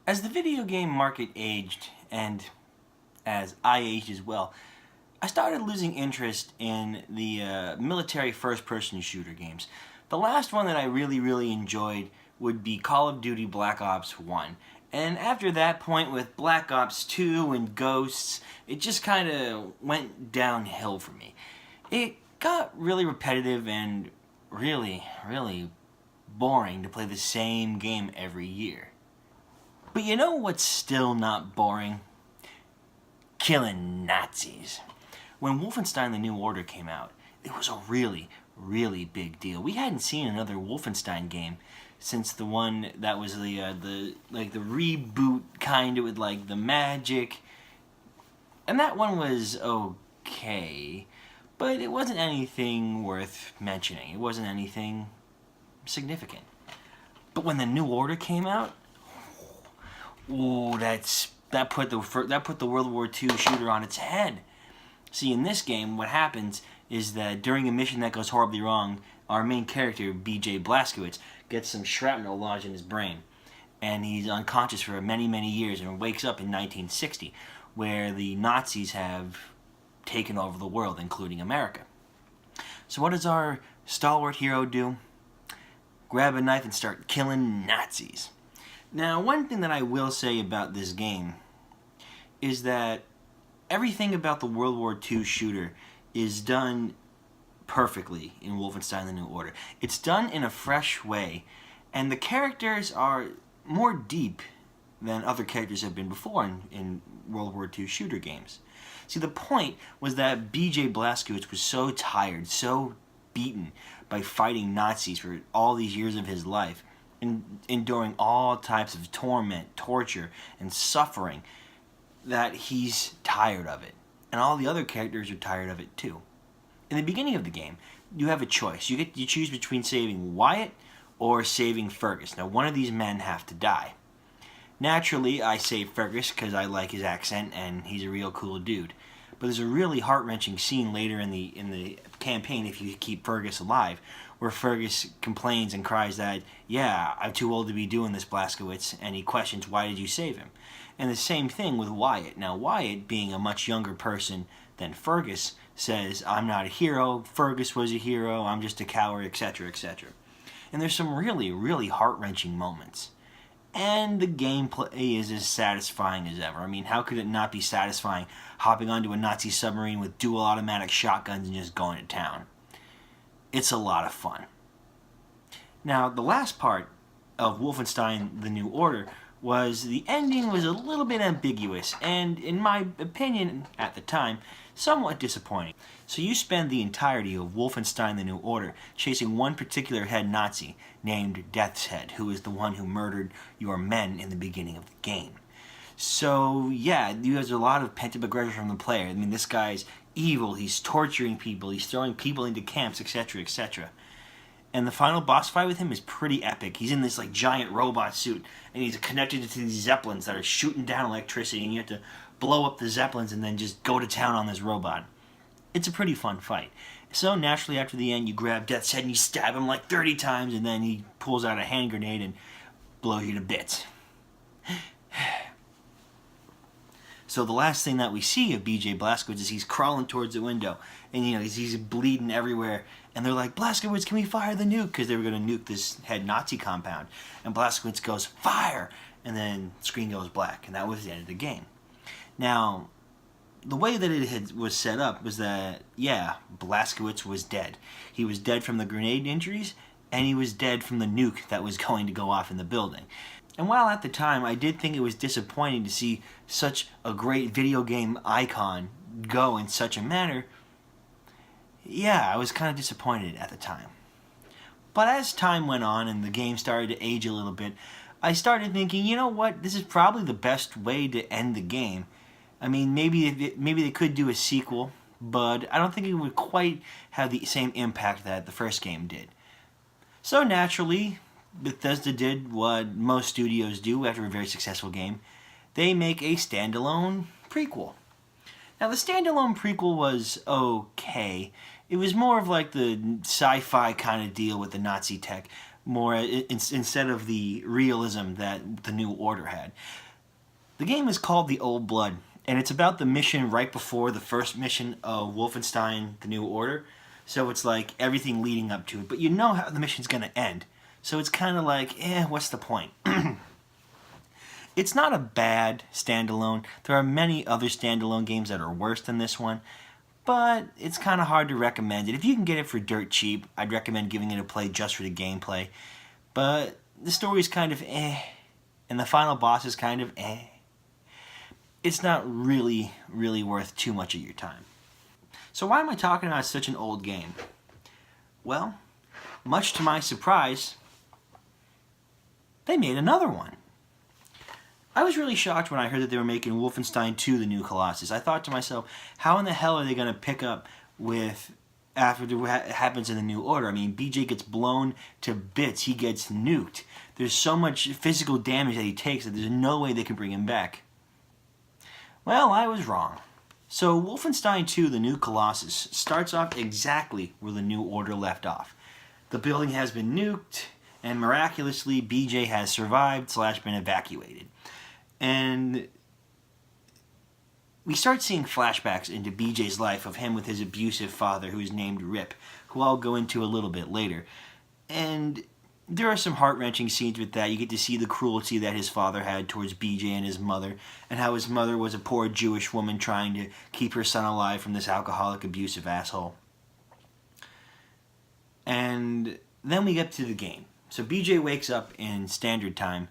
As the video game market aged, and as I aged as well, I started losing interest in the military first-person shooter games. The last one that I really enjoyed would be Call of Duty Black Ops 1. And after that point with Black Ops 2 and Ghosts, it just kind of went downhill for me. It got really repetitive and really boring to play the same game every year. But you know what's still not boring? Killing Nazis. When Wolfenstein the New Order came out, it was a really big deal. We hadn't seen another Wolfenstein game since the one that was the reboot kind of with like the magic. And that one was okay, but it wasn't anything worth mentioning. It wasn't anything significant. But when the New Order came out, ooh, that put the World War II shooter on its head. See, in this game, what happens is that during a mission that goes horribly wrong, our main character, B.J. Blazkowicz, gets some shrapnel lodged in his brain, and he's unconscious for many years and wakes up in 1960, where the Nazis have taken over the world, including America. So what does our stalwart hero do? Grab a knife and start killing Nazis. Now, one thing that I will say about this game is that everything about the World War II shooter is done perfectly in Wolfenstein the New Order. It's done in a fresh way, and the characters are more deep than other characters have been before in World War II shooter games. See, the point was that B.J. Blazkowicz was so tired, so beaten by fighting Nazis for all these years of his life, and enduring all types of torment, torture, and suffering, that he's tired of it. And all the other characters are tired of it too. In the beginning of the game, you have a choice. You choose between saving Wyatt or saving Fergus. Now, one of these men have to die. Naturally, I save Fergus because I like his accent and he's a real cool dude. But there's a really heart-wrenching scene later in the campaign, if you keep Fergus alive, where Fergus complains and cries that, yeah, I'm too old to be doing this, Blazkowicz, and he questions, why did you save him? And the same thing with Wyatt. Now, Wyatt, being a much younger person than Fergus, says, I'm not a hero, Fergus was a hero, I'm just a coward, etc., etc. And there's some really heart-wrenching moments. And the gameplay is as satisfying as ever. I mean, how could it not be satisfying hopping onto a Nazi submarine with dual automatic shotguns and just going to town? It's a lot of fun. Now, the last part of Wolfenstein the New Order was the ending was a little bit ambiguous and, in my opinion at the time, somewhat disappointing. So you spend the entirety of Wolfenstein the New Order chasing one particular head Nazi named Death's Head, who is the one who murdered your men in the beginning of the game. So yeah, there's a lot of pent-up aggression from the player. I mean, this guy's evil, he's torturing people, he's throwing people into camps, etc., etc. And the final boss fight with him is pretty epic. He's in this like giant robot suit, and he's connected to these zeppelins that are shooting down electricity, and you have to blow up the zeppelins and then just go to town on this robot. It's a pretty fun fight. So naturally, after the end, you grab Death's Head and you stab him like 30 times, and then he pulls out a hand grenade and blows you to bits. So the last thing that we see of B.J. Blazkowicz is he's crawling towards the window, and he's bleeding everywhere. And they're like, Blazkowicz, can we fire the nuke? Because they were going to nuke this head Nazi compound. And Blazkowicz goes, fire! And then the screen goes black, and that was the end of the game. Now, the way that it was set up was that, yeah, Blazkowicz was dead. He was dead from the grenade injuries, and he was dead from the nuke that was going to go off in the building. And while at the time I did think it was disappointing to see such a great video game icon go in such a manner, yeah, I was kind of disappointed at the time. But as time went on and the game started to age a little bit, I started thinking, you know what, this is probably the best way to end the game. I mean, maybe they could do a sequel, but I don't think it would quite have the same impact that the first game did. So naturally, Bethesda did what most studios do after a very successful game. They make a standalone prequel. Now, the standalone prequel was okay. It was more of like the sci-fi kind of deal with the Nazi tech, more instead of the realism that the New Order had. The game is called The Old Blood, and it's about the mission right before the first mission of Wolfenstein: The New Order. So it's like everything leading up to it, but you know how the mission's going to end. So it's kind of like, what's the point? It's not a bad standalone. There are many other standalone games that are worse than this one, but it's kind of hard to recommend it. If you can get it for dirt cheap, I'd recommend giving it a play just for the gameplay. But the story's kind of and the final boss is kind of It's not really worth too much of your time. So why am I talking about such an old game? Well, much to my surprise, they made another one. I was really shocked when I heard that they were making Wolfenstein 2: The New Colossus. I thought to myself, how in the hell are they going to pick up with after what happens in the New Order? I mean, BJ gets blown to bits. He gets nuked. There's so much physical damage that he takes that there's no way they can bring him back. Well, I was wrong. So Wolfenstein 2: The New Colossus starts off exactly where the New Order left off. The building has been nuked, and miraculously BJ has survived / been evacuated. And we start seeing flashbacks into BJ's life of him with his abusive father, who is named Rip, who I'll go into a little bit later. And there are some heart-wrenching scenes with that. You get to see the cruelty that his father had towards BJ and his mother, and how his mother was a poor Jewish woman trying to keep her son alive from this alcoholic, abusive asshole. And then we get to the game. So BJ wakes up in standard time,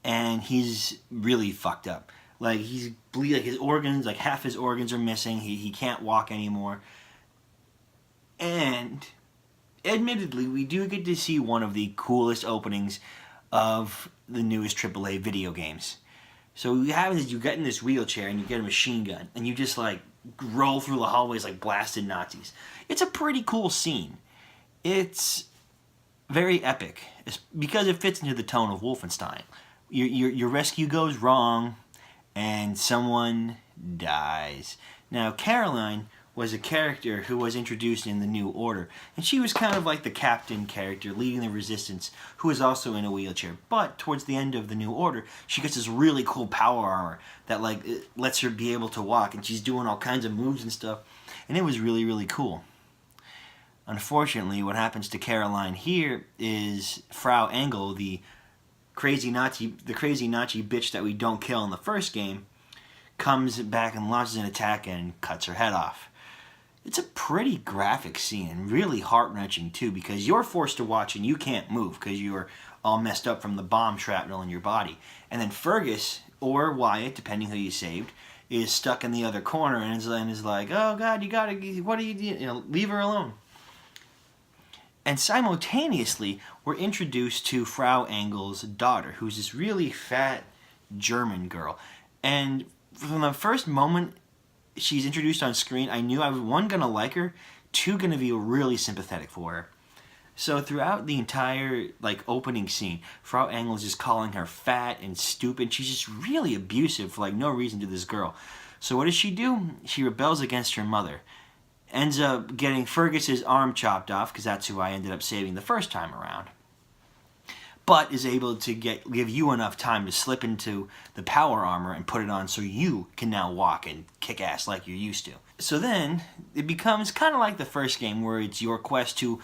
and he's really fucked up. Like, he's bleeding, like his organs, like half his organs are missing. He can't walk anymore. And admittedly, we do get to see one of the coolest openings of the newest AAA video games. So what happens is you get in this wheelchair and you get a machine gun, and you just like roll through the hallways like blasted Nazis. It's a pretty cool scene. It's very epic because it fits into the tone of Wolfenstein. Your rescue goes wrong, and someone dies. Now, Caroline was a character who was introduced in the New Order, and she was kind of like the captain character leading the resistance, who was also in a wheelchair. But towards the end of the New Order, she gets this really cool power armor that like it lets her be able to walk, and she's doing all kinds of moves and stuff, and it was really cool. Unfortunately, what happens to Caroline here is Frau Engel, the crazy Nazi bitch that we don't kill in the first game, comes back and launches an attack and cuts her head off. It's a pretty graphic scene and really heart-wrenching too, because you're forced to watch and you can't move because you're all messed up from the bomb shrapnel in your body. And then Fergus, or Wyatt, depending who you saved, is stuck in the other corner and is like, oh God, you gotta, what are you doing? You know, leave her alone. And simultaneously, we're introduced to Frau Engel's daughter, who's this really fat German girl. And from the first moment she's introduced on screen, I knew I was, one, going to like her, two, going to be really sympathetic for her. So throughout the entire opening scene, Frau Engel is just calling her fat and stupid. She's just really abusive for no reason to this girl. So what does she do? She rebels against her mother. Ends up getting Fergus's arm chopped off, because that's who I ended up saving the first time around. But is able to give you enough time to slip into the power armor and put it on so you can now walk and kick ass like you're used to. So then it becomes kind of like the first game, where it's your quest to,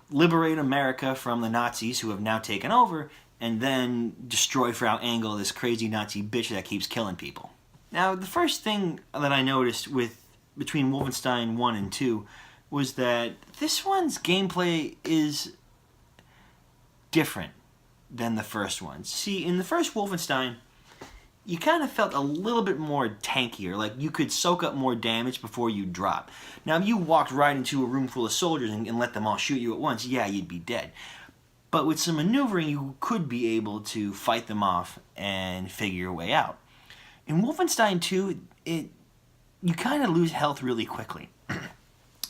liberate America from the Nazis who have now taken over, and then destroy Frau Engel, this crazy Nazi bitch that keeps killing people. Now, the first thing that I noticed between Wolfenstein 1 and 2 was that this one's gameplay is different than the first one. See, in the first Wolfenstein, you kind of felt a little bit more tankier, like you could soak up more damage before you drop. Now, if you walked right into a room full of soldiers and let them all shoot you at once, yeah, you'd be dead. But with some maneuvering, you could be able to fight them off and figure your way out. In Wolfenstein 2, you kind of lose health really quickly.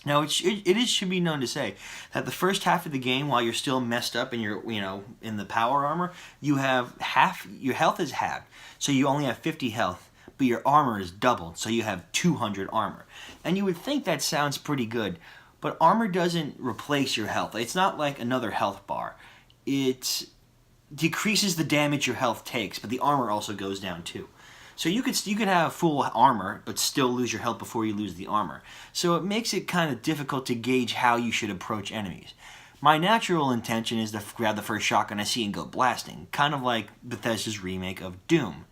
Now, it should be known to say that the first half of the game, while you're still messed up and you're, in the power armor, your health is halved. So you only have 50 health, but your armor is doubled, so you have 200 armor. And you would think that sounds pretty good, But armor doesn't replace your health. It's not like another health bar. It decreases the damage your health takes, but the armor also goes down too. So you could have full armor, but still lose your health before you lose the armor. So it makes it kind of difficult to gauge how you should approach enemies. My natural intention is to grab the first shotgun I see and go blasting, kind of like Bethesda's remake of Doom.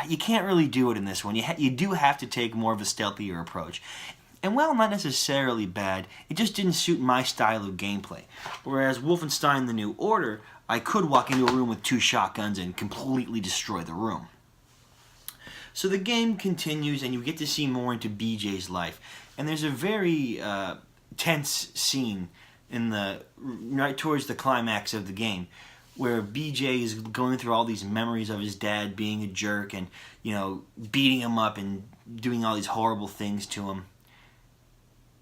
You can't really do it in this one. You do have to take more of a stealthier approach. And while not necessarily bad, it just didn't suit my style of gameplay. Whereas Wolfenstein The New Order, I could walk into a room with 2 shotguns and completely destroy the room. So the game continues and you get to see more into BJ's life. And there's a very tense scene right towards the climax of the game where BJ is going through all these memories of his dad being a jerk and, beating him up and doing all these horrible things to him.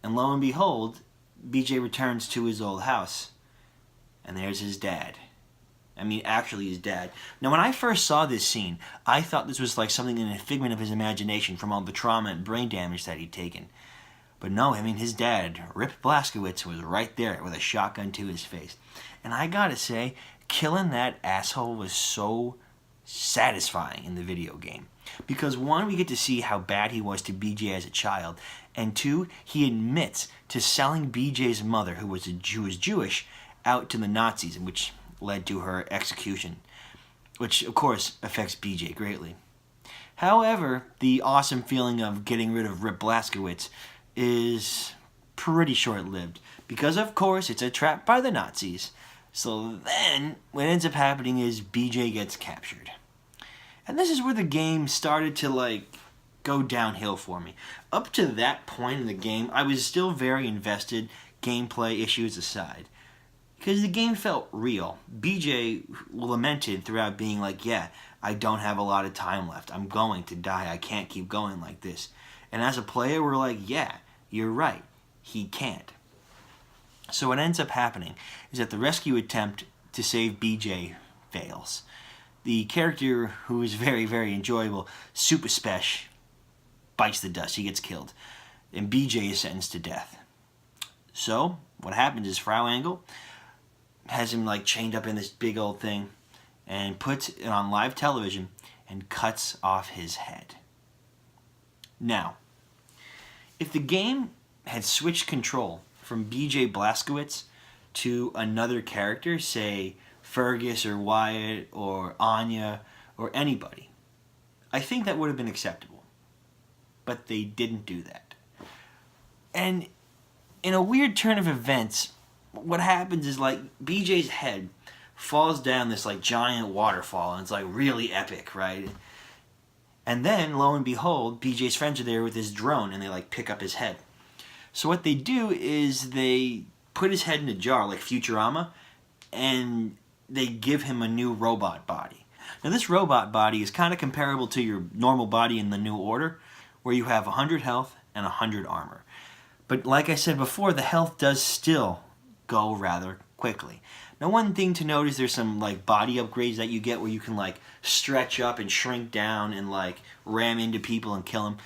And lo and behold, BJ returns to his old house. And there's his dad. Actually his dad. Now, when I first saw this scene, I thought this was like something in a figment of his imagination from all the trauma and brain damage that he'd taken. But no, his dad, Rip Blazkowicz, was right there with a shotgun to his face. And I gotta say, killing that asshole was so satisfying in the video game. Because 1, we get to see how bad he was to BJ as a child, and 2, he admits to selling BJ's mother, who was Jewish, out to the Nazis, which led to her execution, which of course affects BJ greatly. However, the awesome feeling of getting rid of Rip Blazkowicz is pretty short-lived, because of course it's a trap by the Nazis. So then, what ends up happening is BJ gets captured. And this is where the game started to go downhill for me. Up to that point in the game, I was still very invested, gameplay issues aside. Because the game felt real. BJ lamented throughout being like, yeah, I don't have a lot of time left. I'm going to die. I can't keep going like this. And as a player, we're like, yeah, you're right. He can't. So what ends up happening is that the rescue attempt to save BJ fails. The character, who is very, very enjoyable, Super Spesh, bites the dust. He gets killed. And BJ is sentenced to death. So, what happens is Frau Engel has him chained up in this big old thing and puts it on live television and cuts off his head. Now, if the game had switched control from BJ Blazkowicz to another character, say Fergus or Wyatt or Anya or anybody, I think that would have been acceptable. But they didn't do that. And in a weird turn of events, what happens is BJ's head falls down this giant waterfall, and it's really epic, right? And then, lo and behold, BJ's friends are there with his drone, and they pick up his head. So what they do is they put his head in a jar, like Futurama, and they give him a new robot body. Now this robot body is kind of comparable to your normal body in the New Order, where you have 100 health and 100 armor. But like I said before, the health does still go rather quickly. Now one thing to note is there's some body upgrades that you get where you can stretch up and shrink down and ram into people and kill them.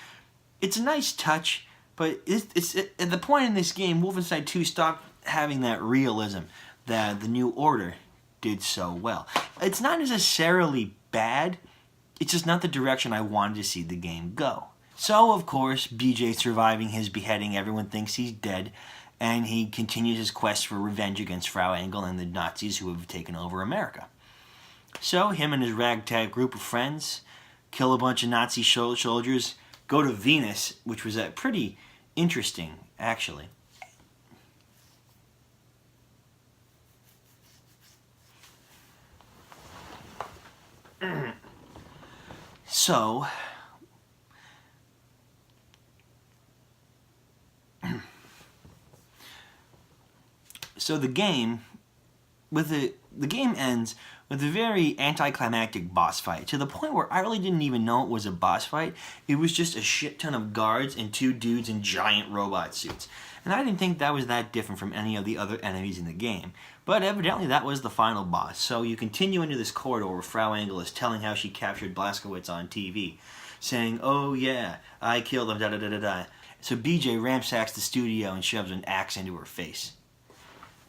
It's a nice touch, but it's at the point in this game, Wolfenstein 2 stopped having that realism that the New Order did so well. It's not necessarily bad, it's just not the direction I wanted to see the game go. So, of course, BJ surviving his beheading, everyone thinks he's dead, and he continues his quest for revenge against Frau Engel and the Nazis who have taken over America. So, him and his ragtag group of friends kill a bunch of Nazi soldiers, go to Venus, which was pretty interesting, actually. So, the game, the game ends with a very anticlimactic boss fight, to the point where I really didn't even know it was a boss fight. It was just a shit ton of guards and 2 dudes in giant robot suits. And I didn't think that was that different from any of the other enemies in the game. But evidently that was the final boss. So you continue into this corridor where Frau Engel is telling how she captured Blazkowicz on TV, saying, oh yeah, I killed him, da da da da da. So BJ ransacks the studio and shoves an axe into her face.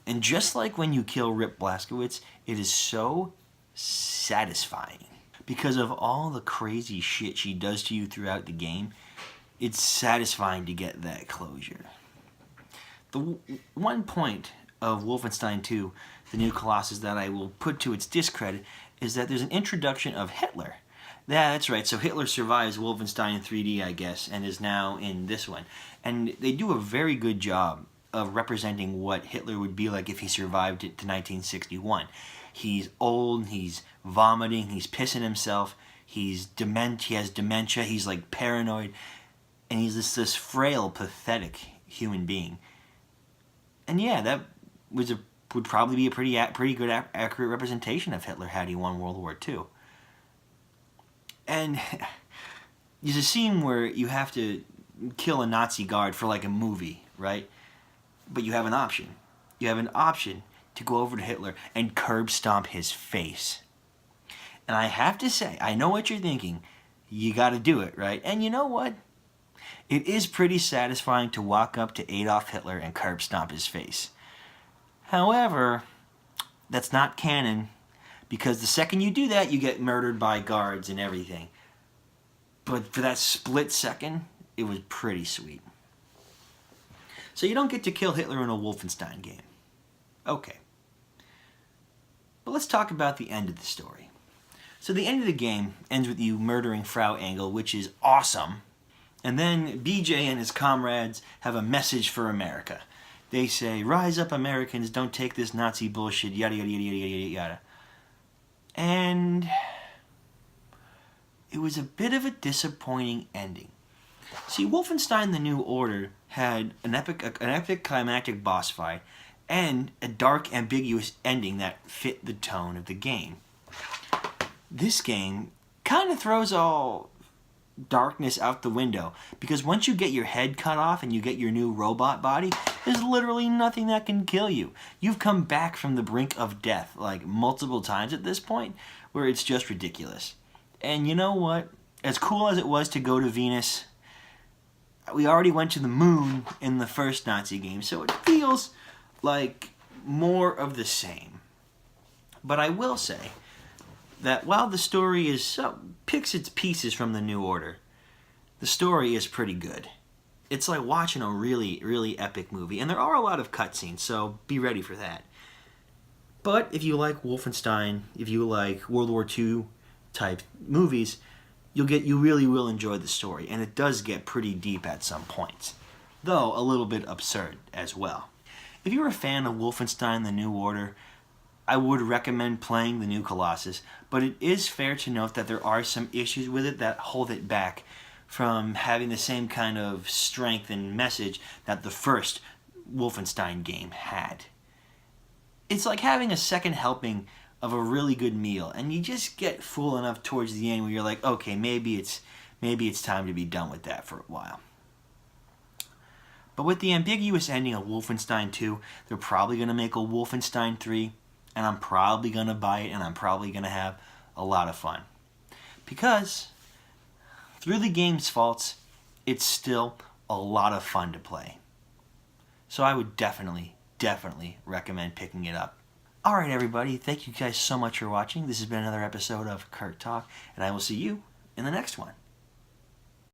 And just like when you kill Rip Blazkowicz, it is so satisfying. Because of all the crazy shit she does to you throughout the game, it's satisfying to get that closure. The one point of Wolfenstein 2, the new Colossus, that I will put to its discredit is that there's an introduction of Hitler. Yeah, that's right. So Hitler survives Wolfenstein 3D, I guess, and is now in this one. And they do a very good job of representing what Hitler would be like if he survived it to 1961. He's old, he's vomiting, he's pissing himself, he has dementia, he's like paranoid, and he's this frail, pathetic human being. And yeah, that would probably be a pretty good accurate representation of Hitler had he won World War II. And there's a scene where you have to kill a Nazi guard for like a movie, right? But you have an option. You have an option to go over to Hitler and curb stomp his face. And I have to say, I know what you're thinking. You got to do it, right? And you know what? It is pretty satisfying to walk up to Adolf Hitler and curb stomp his face. However, that's not canon, because the second you do that, you get murdered by guards and everything. But for that split second, it was pretty sweet. So you don't get to kill Hitler in a Wolfenstein game. Okay. But let's talk about the end of the story. So the end of the game ends with you murdering Frau Engel, which is awesome. And then BJ and his comrades have a message for America. They say, "Rise up, Americans, don't take this Nazi bullshit, yada, yada, yada, yada, yada, yada." And it was a bit of a disappointing ending. See, Wolfenstein: The New Order had an epic climactic boss fight and a dark, ambiguous ending that fit the tone of the game. This game kind of throws all darkness out the window, because once you get your head cut off and you get your new robot body, there's literally nothing that can kill you. You've come back from the brink of death like multiple times at this point, where it's just ridiculous. And you know what? As cool as it was to go to Venus, we already went to the moon in the first Nazi game, so it feels like more of the same. But I will say that while the story picks its pieces from the New Order, the story is pretty good. It's like watching a really, really epic movie, and there are a lot of cutscenes, so be ready for that. But if you like Wolfenstein, if you like World War II type movies, you really will enjoy the story, and it does get pretty deep at some points, though a little bit absurd as well. If you're a fan of Wolfenstein: The New Order, I would recommend playing the new Colossus, but it is fair to note that there are some issues with it that hold it back from having the same kind of strength and message that the first Wolfenstein game had. It's like having a second helping of a really good meal, and you just get full enough towards the end where you're like, okay, maybe it's time to be done with that for a while. But with the ambiguous ending of Wolfenstein 2, they're probably going to make a Wolfenstein 3, and I'm probably going to buy it, and I'm probably going to have a lot of fun. Because through the game's faults, it's still a lot of fun to play. So I would definitely recommend picking it up. Alright everybody, thank you guys so much for watching. This has been another episode of Kirk Talk, and I will see you in the next one.